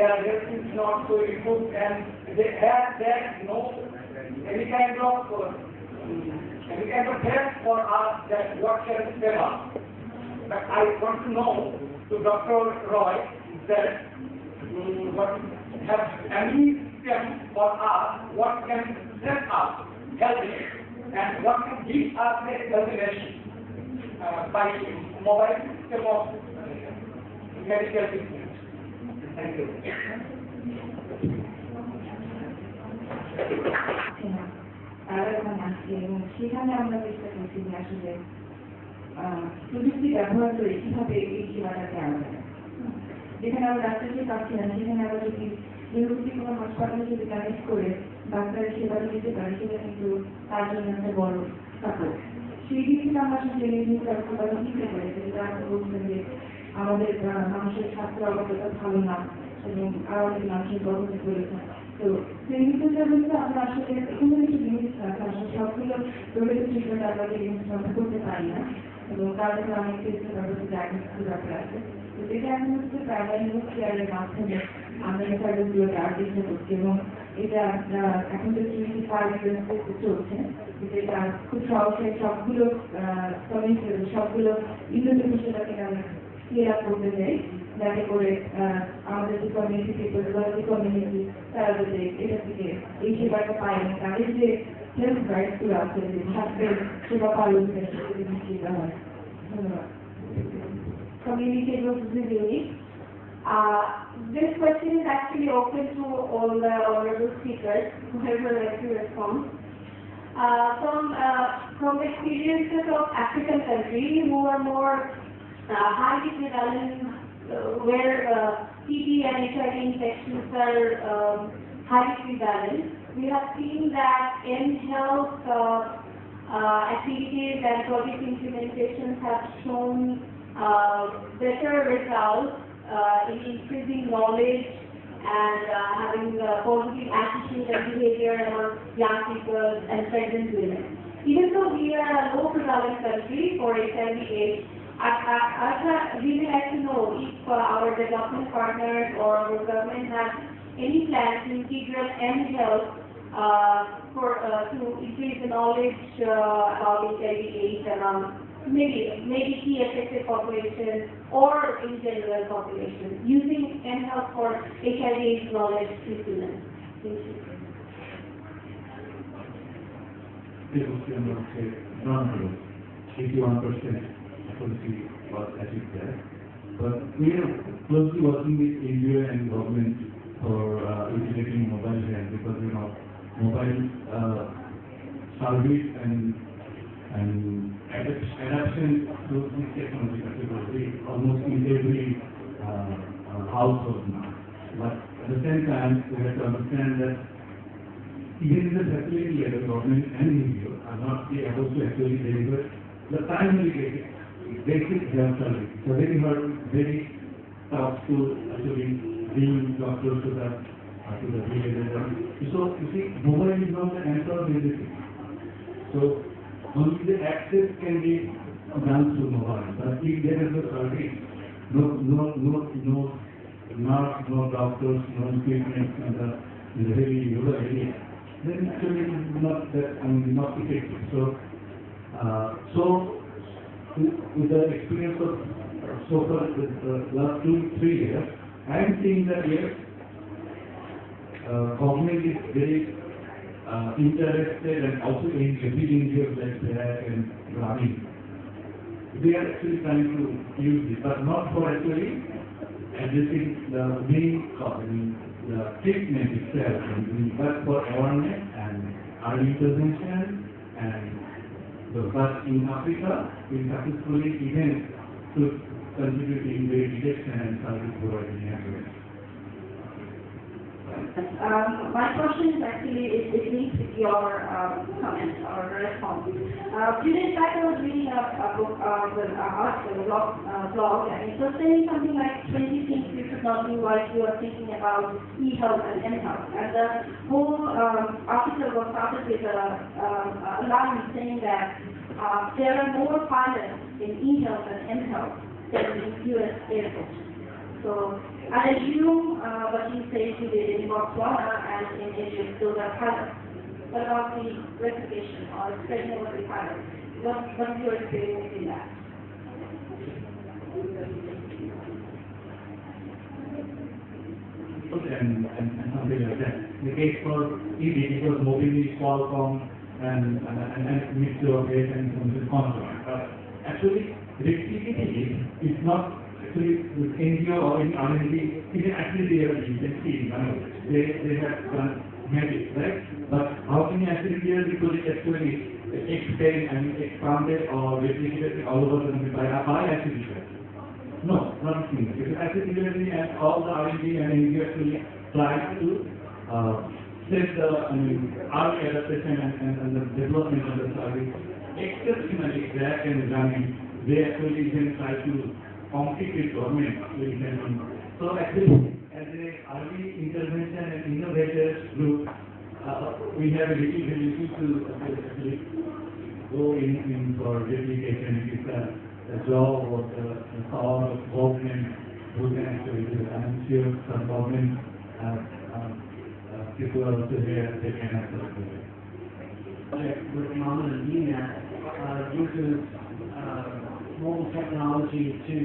their health is not so improved, and they have there no any kind of test for us that what can save us. But I want to know to Dr. Roy that what have any system for us, what can save us healthy, and what can give us the healthiness by mobile system of medical treatment. Thank you. সেখানে আমরা চেষ্টা করছি যে আসলে প্রযুক্তি ব্যবহার করে কিভাবে এই সেবাটাকে আনা যায়। যেখানে আমরা ডাক্তারকে পাচ্ছি না সেখানে আমরা যদি নির্ভরযোগ্য কোনো হাসপাতালের সাথে কানেক্ট করে ডাক্তারের সেবাটা দিতে পারি, সেটা কিন্তু তার জন্য একটা বড় সাপোর্ট। সেই দিক থেকে আমরা আসলে নির্দিষ্ট ব্যবস্থাপনা নিতে পারি, যেটা আপনি বলছেন যে আমাদের মানুষের স্বাস্থ্য অবস্থা ভালো না এবং আরো অনেক মানুষের গর্ভবতী করেছে। তো সেই বিষয়টা হচ্ছে আমরা আসলে এখানে কিছু জিনিস আছে, আসলে সবগুলো রোগের ট্রিটমেন্ট আমরা করতে পারি না এবং তার জন্য অনেক কিছু ডায়াগনোসিস ব্যাপার আছে। তো যেটা এখন হচ্ছে প্রাইমারি হেলথ কেয়ারের মাধ্যমে আমরা এই সার্ভিসগুলো দেওয়ার চেষ্টা করছি এবং এটা এখন তো 25 years চলছে, যেটা খুব সহজে সবগুলো সবগুলো ইন্টারভিউ সেটাকে আমরা ক্লিয়ার করতে চাই, যাতে করে আমাদের যে কমিউনিটি পিপল বা যে কমিউনিটি তারা যাতে এটা থেকে এই সেবাটা পায় এবং তাদের যে হেলথ রাইটসগুলো আছে যে স্বাস্থ্যের সেবা পালন নিশ্চিত হয়। ধন্যবাদ। Communicate with unique. This question is actually open to all the honorable speakers, whoever would like to respond. From experiences of African countries who are more highly prevalent, where TB and HIV infections are highly prevalent, we have seen that in health activities and project implementations have shown better results in increasing knowledge and having positive attitude and behavior among young people and pregnant women. Even though we are a low prevalent country for HIV/AIDS, I'd really like to know if our development partners or our government has any plans to integrate mHealth to increase the knowledge about HIV/AIDS among maybe key affected population or in general population, using mHealth for HIV/AIDS knowledge treatment. Thank you. This was 81% policy was achieved there. But we are closely working with India and government for integrating mobile health, because mobile service and adaptation to this technology particularly almost in every household now. But at the same time, we have to understand that even in the facility level, government and India are not able to actually deliver the timely basic health service. So very tough to actually bring doctors to the village. So you see, mobile is not the answer of everything. So only the access can be done through mobile. But if there is a service, no nurse, no doctors, no equipment in the very rural area, then actually it is not that not effective. So with the experience of so far the last 2-3 years, I am seeing that yes, government is very interested and also in every NGOs like that and Grameen. They are actually trying to use this, but not for actually addressing the main cause, the treatment itself, but for awareness and early intervention. And but in Africa, we successfully even to contribute in the detection and service providing as well. My question is actually, it needs your comment or response. Few days back I was reading a book, an article, a blog, and it was saying something like 20 things you should not do while you are thinking about e-health and mHealth. And the whole article was started with a line saying that there are more pilots in e-health and mHealth than in US airports. So I assume what you things you did in Botswana and in Egypt, those are pilots. What about the replication or spreading over the pilots? What is your experience in that? And something like that. In the case for EV, it was mobility, Qualcomm, and mixture of data and consumer. Actually, electricity is not actually with NGO or any R&D, it is actually their agency. They have done magic, right? But how can you actually clear the project actually explain and expanded or replicated all over the country by actually? No, not me. Because actually and all the R&D and NGO actually try to set the early adaptation and the development of the service exceptionally exact and running. They actually even try to compete with government. So actually, as an early intervention and innovators group, we have a little ability to actually go in for replication. It's a job of the power of government who can actually do it. I'm sure some government people are also here, they can actually do it. With Mom and DMAT uses mobile technology to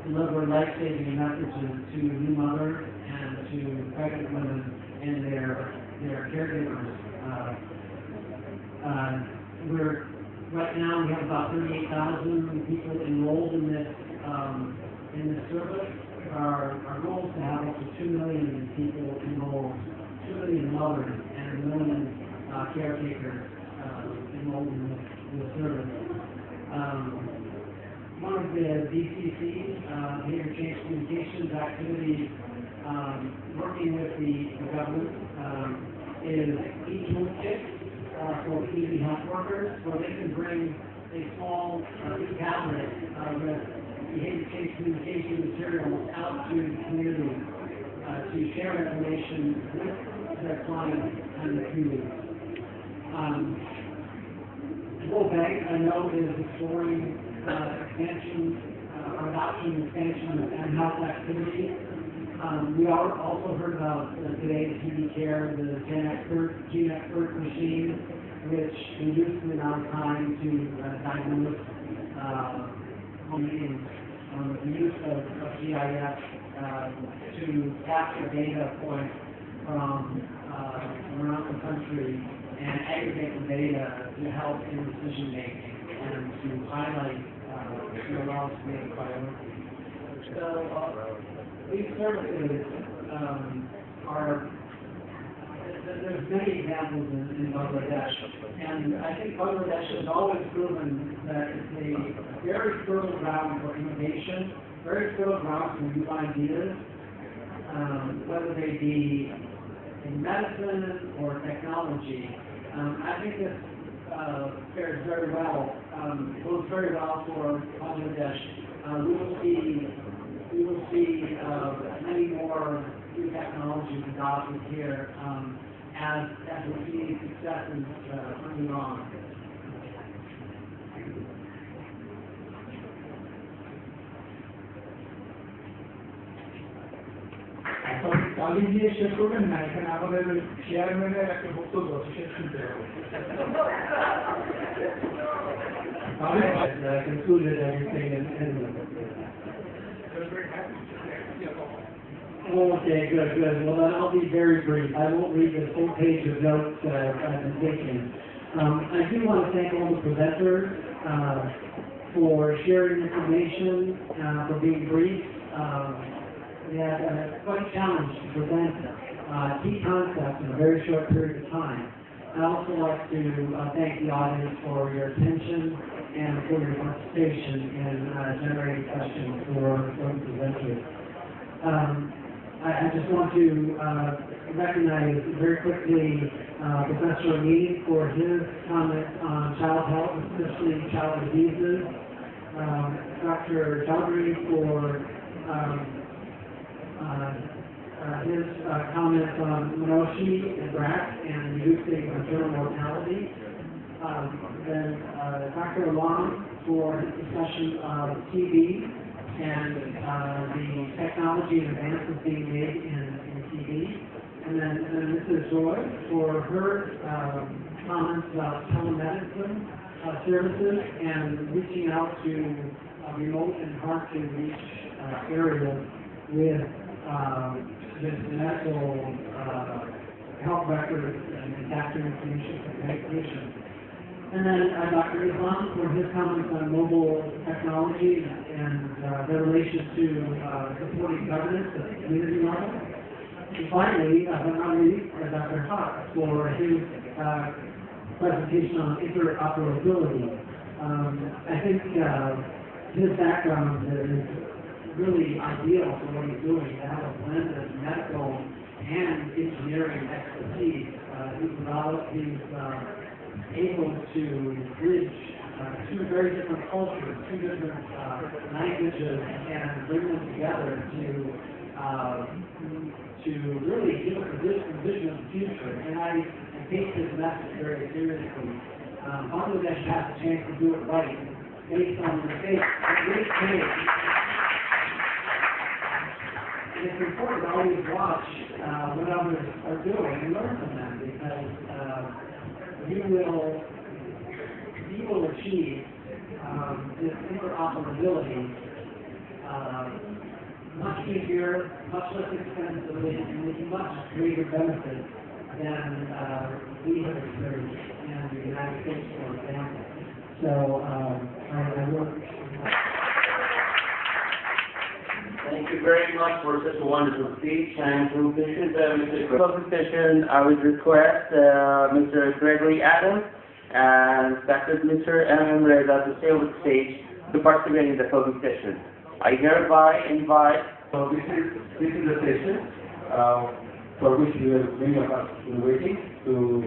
deliver life-saving messages to new mothers and to pregnant women and their caregivers. Right now we have about 38,000 people enrolled in this service. Our goal is to have up to 2 million people enrolled, 2 million mothers and 1 million caretakers enrolled in the service. One of the DCC's, Behavior Change Communications activities, working with the government, is e-tool kit for community health workers, where they can bring a small tablet with behavior change communication materials out to the community to share information with their clients and the community. World Bank, I know, is exploring expansion or adoption expansion of in-house activities. We also heard about today the TB Care, the Gene Expert machine, which reduces the amount of time to diagnose the use of GIS to capture data points from around the country and aggregate the data to help in decision making and to highlight the laws made priorities. So these services there's many examples in Bangladesh, and I think Bangladesh has always proven that it's a very fertile ground for innovation, very fertile ground for new ideas, whether they be in medicine or technology. I think this fares very well, goes very well for Bangladesh. We will see many more new technologies adopted here as we see successes early on. কালি দিয়ে শেষ করবেন না, এখানে আমাদের চেয়ারম্যানের একটা বক্তব্য আছে, শেষ শুনতে হবে। I concluded everything and okay, good. Well, then I'll be very brief. I won't read the full page of notes that I've been taking. I do want to thank all the presenters for sharing information, for being brief. We had quite a challenge to present key concepts in a very short period of time. I'd also like to thank the audience for your attention and for your participation in generating questions for the presenters. I just want to recognize very quickly Professor Amin for his comments on child health, especially child diseases. Dr. Chaudhary for his comments on Menoshi and BRAC and reducing maternal mortality. Then Dr. Alam for his discussion of TB and the technology and advances being made in TB. then Mrs. Joy for her comments about telemedicine services and reaching out to remote and hard-to-reach areas with this medical health records and capturing information from medication. And then Dr. Islam for his comments on mobile technology and their relation to supporting governance at the community level. And finally, but not least, Dr. Hawk for his presentation on interoperability. I think his background is really ideal for what he's doing, to have a blend of medical and engineering expertise. He's able to bridge two very different cultures, two different languages, and bring them together to really give us a vision of the future. And I take this message very seriously. Bangladesh has a chance to do it right based on the mistakes that we've made. And it's important to always watch what others are doing and learn from them, because you will achieve this interoperability much easier, much less expensively, and with much greater benefit than we have experienced in the United States, for example. So I work. Thank you very much for such a wonderful speech. And to finish Mr. session, I would request Mr. Gregory Adams and Dr. Mr. M. Reza to stay on the stage to participate in the closing session. I hereby invite. So this is the session for which many of us been waiting to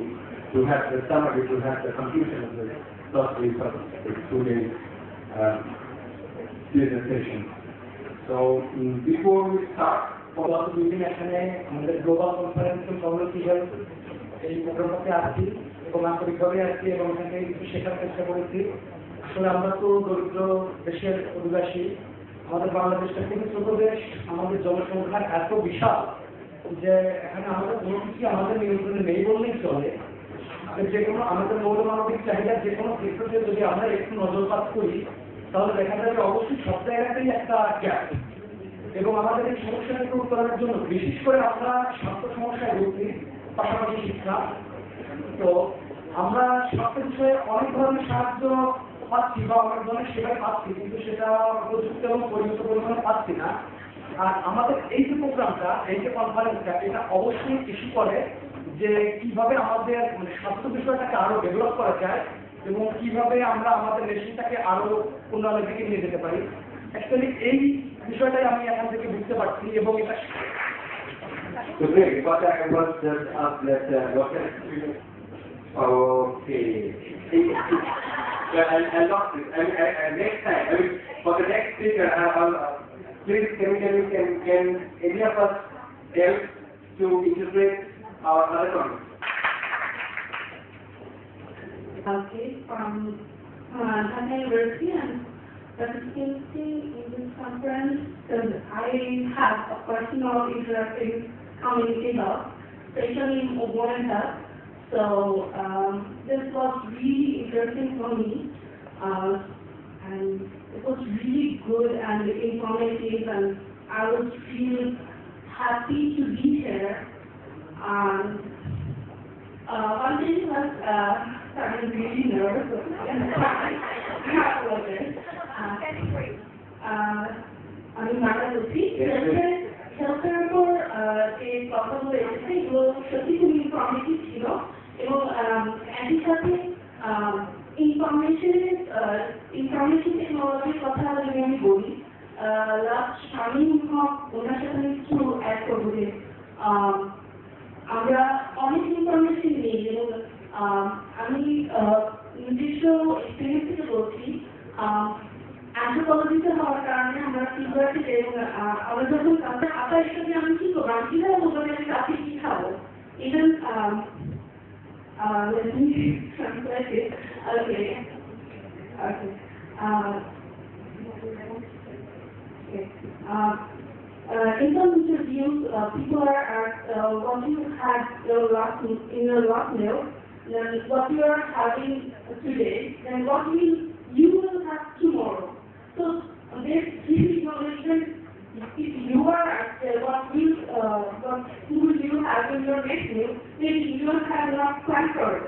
have the summary, to have the conclusion of the last week of the 2 days presentation. So before we start, এখানে আমাদের global কনফারেন্সের community health এই প্রোগ্রামটাতে আসছি এবং আন্তরিকভাবে আসছি এবং এখান থেকে কিছু শেখার চেষ্টা করেছি। আসলে আমরা তো দরিদ্র দেশের অধিবাসী, আমাদের বাংলাদেশটা খুবই ছোট দেশ, আমাদের জনসংখ্যা এত বিশাল যে এখানে আমাদের কোনো কিছু আমাদের নিয়ন্ত্রণে নেই বললেই চলে। যে কোনো আমাদের মৌলমানবিক চাহিদা যে কোনো ক্ষেত্রে যদি আমরা একটু নজরপাত করি তাহলে দেখা যাবে অবশ্যই সব জায়গাতেই একটা গ্যাপ। এবং আমাদের এই সমস্যাটাকে উত্তরণের জন্য বিশেষ করে আমরা স্বাস্থ্য সমস্যায় ভুগছি, পাশাপাশি শিক্ষা। তো আমরা স্বাস্থ্য বিষয়ে অনেক ধরনের সাহায্য পাচ্ছি বা অনেক ধরনের সেবাই পাচ্ছি, কিন্তু সেটা উপযুক্ত এবং পরিমিত পরিমাণে পাচ্ছি না। আর আমাদের এই যে প্রোগ্রামটা, এই যে কনফারেন্সটা, এটা অবশ্যই ইস্যু করে যে কিভাবে আমাদের স্বাস্থ্য বিষয়টাকে আরো ডেভেলপ করা যায় এবং কিভাবে আমরা আমাদের নেশনটাকে আরো উন্নয়নের দিকে নিয়ে যেতে পারি। অ্যাকচুয়ালি এই বিষয়টাই আমি এখান থেকে বুঝতে পারছি এবং এটা So great, what I was just asked that okay. I lost it. Next time, for the next speaker, please can any of us help to integrate our other comments? Okay, from Dhaka University and participating in this conference because I have a personal interest in community health, especially in women health. So this was really interesting for me, and it was really good and informative, and I was really happy to be here. One thing was started really nervous and আমি মারা বলছি হেলথের উপর যে কথাগুলো এসেছে এগুলো সত্যি খুব ইনফরমেটিভ ছিল এবং একই সাথে ইনফরমেশন টেকনোলজির কথা যদি আমি বলি লাস্ট শামীম হক ওনার সাথে আমি একটু অ্যাড করবো যে আমরা অনেক ইনফরমেশন নিই এবং আমি নিজস্ব এক্সপিরিয়েন্স থেকে বলছি অ্যান্থ্রোপোলজিতে হওয়ার কারণে আমরা ফিভারটিতে এবং আমরা যখন কাছে আঁকা হিসেবে আমি কি করবো আমি কীভাবে বলবো আমি কাছে কী খাবো even let me translate it. Okay. Okay. In some interviews, people are asked what you had in your last meal, then what you are having today, then what you will have tomorrow. So there's three acknowledgement. If you are asked what food you have in your next meal, then you don't have enough time for it.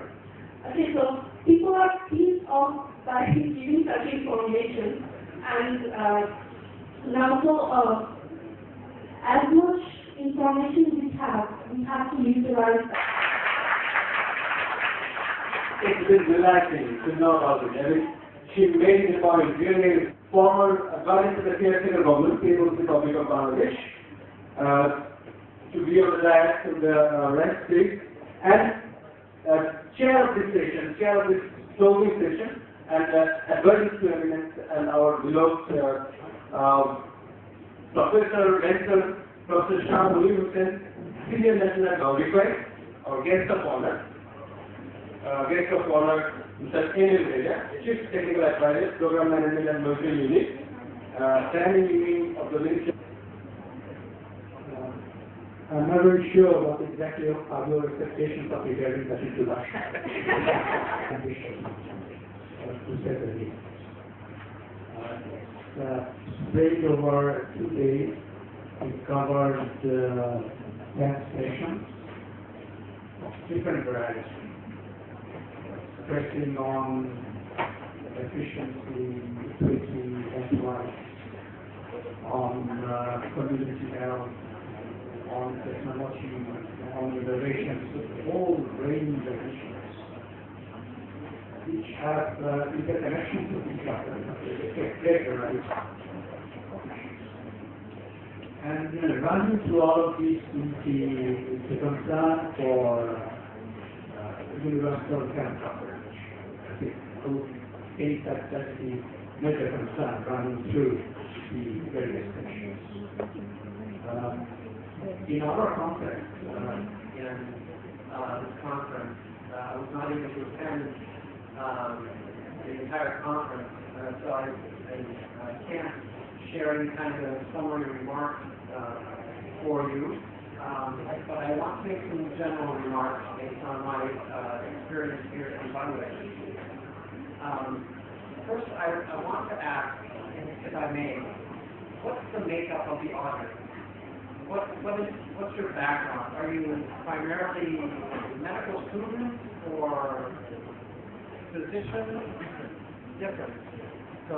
Okay, so people are pleased off by giving such information, and now so as much information we have to utilize that. It's been relaxing to know about it. I mean, she made the point, really got into the caretaker government, People's Republic of Bangladesh, to be on the diet in the rent street, and chair of this station, chair of this clothing station, and advisors to eminence, and our beloved Professor Shah Muli Hussain, Senior National Request, our guest of honor, Mr. Anil Vedia, Chief Technical Advisor, Program Management and Monitoring Unit, Standing Union of the Ministry. I'm not very sure what exactly are your expectations of regarding that introduction. To say the least. Spread over 2 days, we covered 10 stations of different varieties, stressing on efficiency, equity, and rights, on community health, on technology, on innovations, a whole range of issues which have interconnections with each other, and running through all of these is the concern for universal health coverage. I think that's the major concern running through the various sections. In our context, in this conference, I was not able to attend the entire conference, so I can't share any kind of summary remarks for you. But I want to make some general remarks based on my experience here in Bangladesh. First, I want to ask, if I may, what's the makeup of the audience? What's your background? Are you primarily medical students or physicians? Different. So,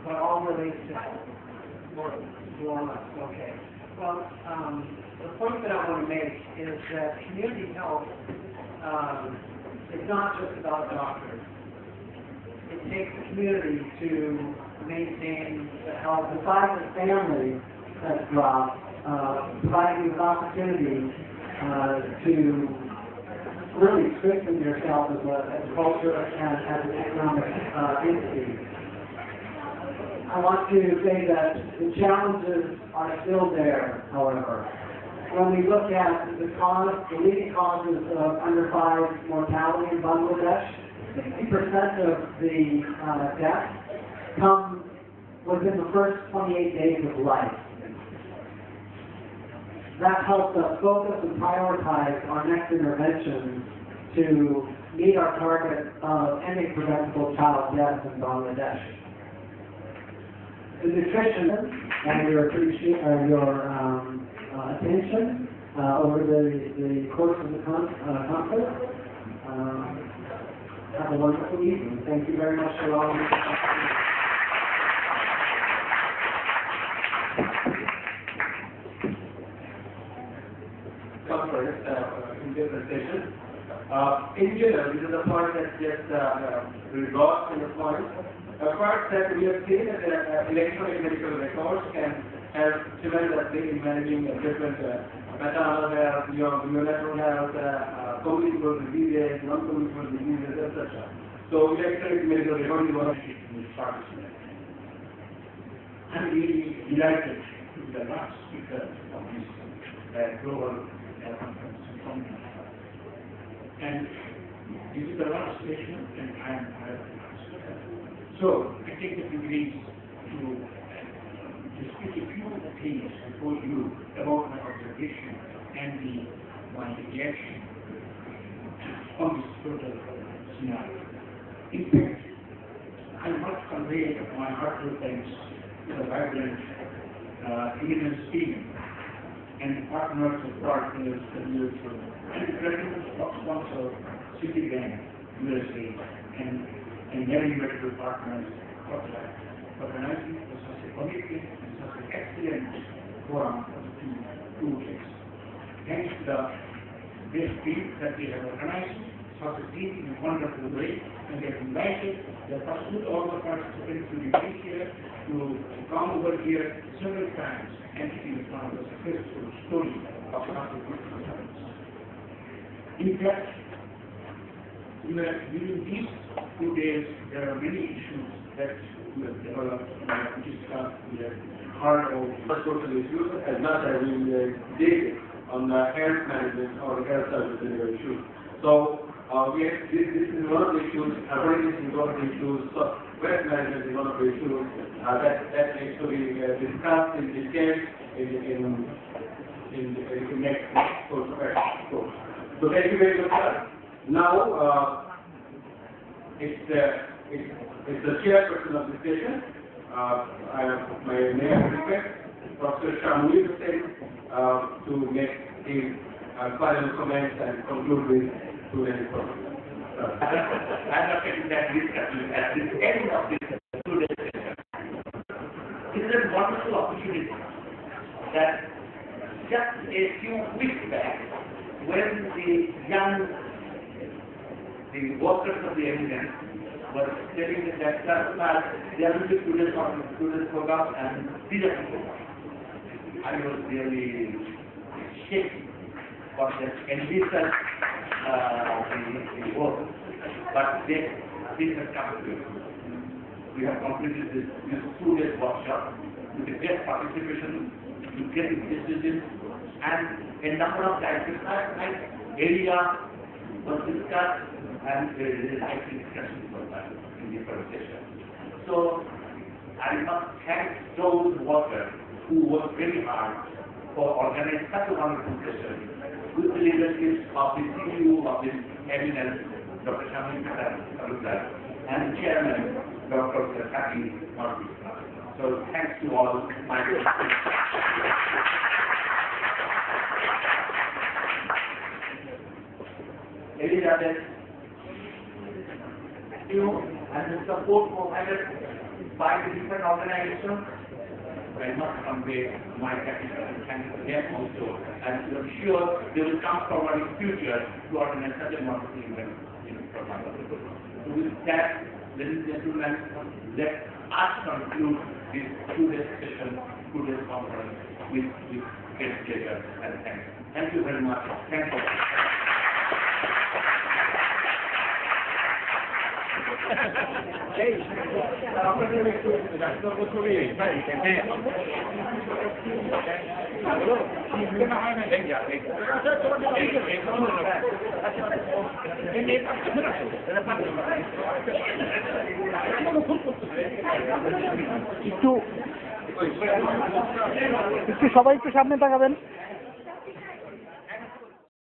but all relates to health. More or less. Okay. Well, the point that I want to make is that community health is not just about doctors. It takes the community to maintain the health. Besides the family that's dropped, providing you with opportunity to really strengthen yourself as a culture and as an economic entity. I want to say that the challenges are still there, however. When we look at the leading causes of under 5 mortality in Bangladesh, 60% of the deaths come within the first 28 days of life. That helps us focus and prioritize our next interventions to meet our target of ending preventable child deaths in Bangladesh. The nutrition and your attention over the course of the conference. Have a wonderful evening. Thank you very much for allowing me to talk to you. In different sessions. In general, this is a point that just resolves in the point. First, that we have seen that electronic medical records can help tremendously in managing different maternal health, neonatal health, communicable diseases, non-communicable diseases, etc. So, electronic medical record is one of the participants. I'm really delighted to be the last speaker of this global conference. And this is the last session, and I am the last speaker. So, I take the privilege to to speak a few things before you about my observation and my reaction on this total scenario. In fact, I must convey my heartfelt thanks to the vibrant Eminence team and partners of partners and the president sponsor Citibank USA and many medical partners for organizing such a committed and such an excellent forum for the two days. Thanks to the best team that they have organized such a team in a wonderful way, and they have invited, they have pursued all the participants to be here, to come over here several times, and it is one of the successful stories of such a good conference. In fact, during these 2 days, there are many issues that we have developed, we have discussed, we have heard of social issues as much as we did on the health management or the health service issues. So, this is one of the issues, awareness is one of the issues, so waste management is one of the issues that needs to be discussed in detail in the next course. So thank you very much, sir. Now, it's the chairperson of the session. My name request Professor Shamuli Hussain to make his final comments and conclude with student program. I'm not getting that discussion at the end of this student session. It's a wonderful opportunity that just a few weeks back, when the workers of the Eminence were telling me that they are doing student program and leadership program, I was really shaking for that envisaged the work, but this has come to it. We have completed this 2 days workshop with the best participation, to get decisions, and a number of identified areas were discussed, and there is actually discussion for that in the first session. So I must thank those workers who worked very hard for organizing such a wonderful session with the leadership of the CEO of this Eminence, Dr. Shamuli Hussain, and the chairman, Dr. Sati Murthy. So thanks to all my Elizabeth, you and the support provided by the different organizations, I must convey my gratitude and thanks to them also, and I'm sure they will come forward in future to organize such a wonderful event in Prague. So with that, ladies and gentlemen, let us conclude this 2-day session, 2-day conference with great pleasure and thanks. Thank you very much. Thank you. একটু সবাই একটু সামনে তাকাবেন।